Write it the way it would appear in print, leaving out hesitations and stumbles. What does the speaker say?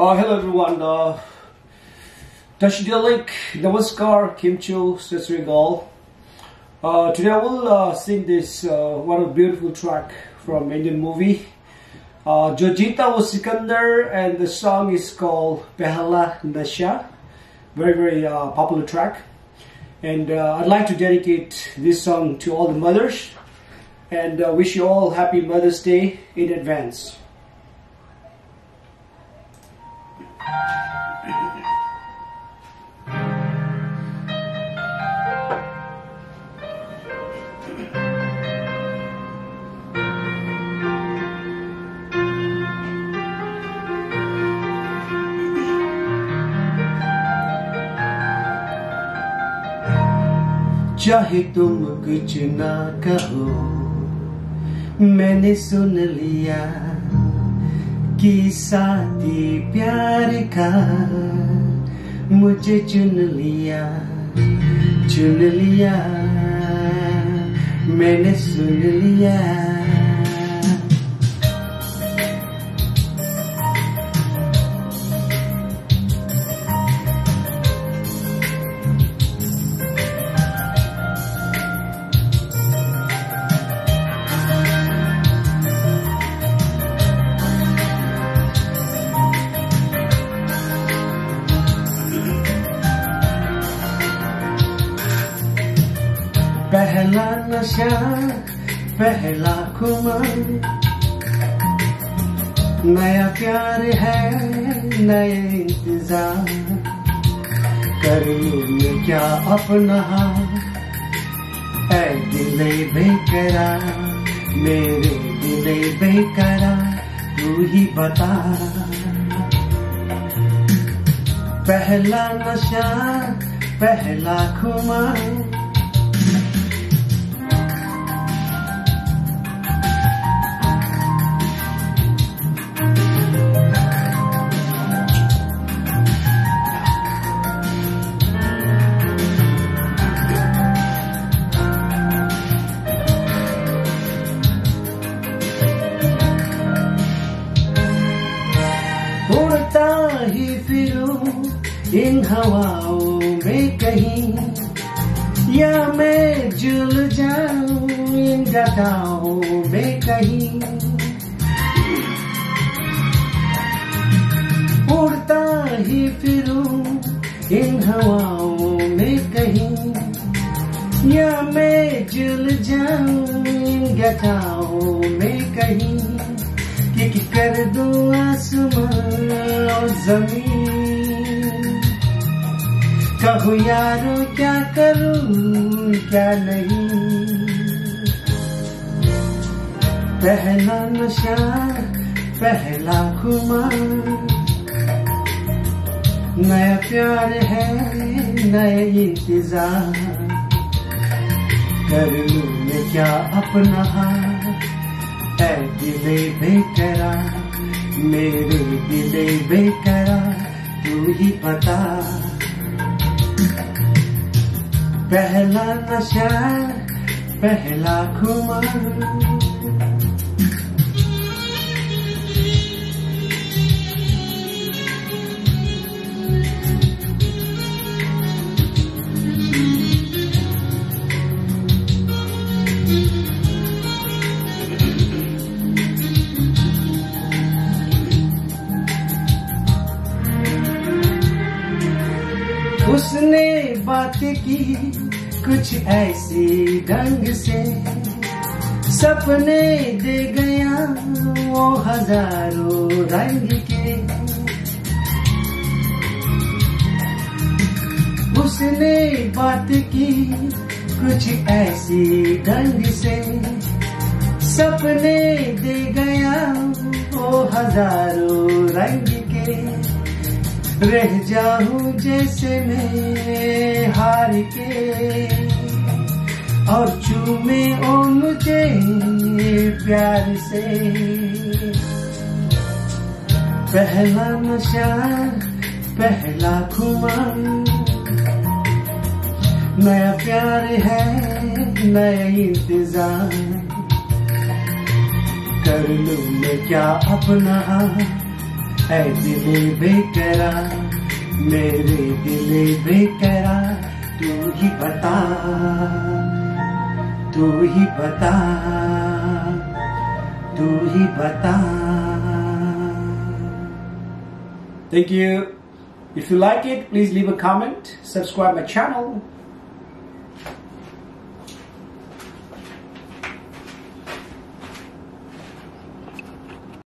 Hello everyone. Tashidalik, Namaskar, Kimcho, Sasrigal. Today I will sing this one of the beautiful track from Indian movie. Jojita was Sikandar, and the song is called Pehla Nasha. Very popular track. And I'd like to dedicate this song to all the mothers and wish you all happy Mother's Day in advance. चाहे तुम कुछ ना कहो, मैंने सुन लिया कि साथी प्यार का मुझे चुन लिया, मैंने सुन लिया। पहला नशा, पहला खुमार, नया प्यार है, नए इंतजार, कर लूँ क्या अपना ऐ दिले बेकरार, मेरे दिले बेकरार, तू ही बता। पहला नशा, पहला खुमार, उड़ता ही फिरूं इन हवाओं में कहीं, या मैं झूल जाऊं इन गताओं में कहीं। उड़ता ही फिरूं इन हवाओं में कहीं, या मैं झूल जाऊं इन गताओं में कहीं। कि कर दूं आसमान और जमीन, कहूँ यारो क्या करूं क्या नहीं। पहला नशा, पहला खुमार, नया प्यार है, नए इंतजार, कर लूं मैं क्या अपना ऐ दिले बेकरार, मेरे दिले बेकरार, तू ही बता। पहला नशा, पहला खुमार। उसने बात की कुछ ऐसी ढंग से, सपने दे गया वो हजारों रंग के। उसने बात की कुछ ऐसी ढंग से, सपने दे गया वो हजारों रंग के। रह जाऊं जैसे मैं हार के, और चूमे ओ मुझे प्यार से। पहला नशा, पहला खुमार, नया प्यार है, नया इंतजार, कर लूं मैं क्या अपना ऐ दिले बेकरार, मेरे दिले बेकरार, तू ही बता, तू ही बता, तू ही बता. Thank you. If you like it, please leave a comment, subscribe my channel.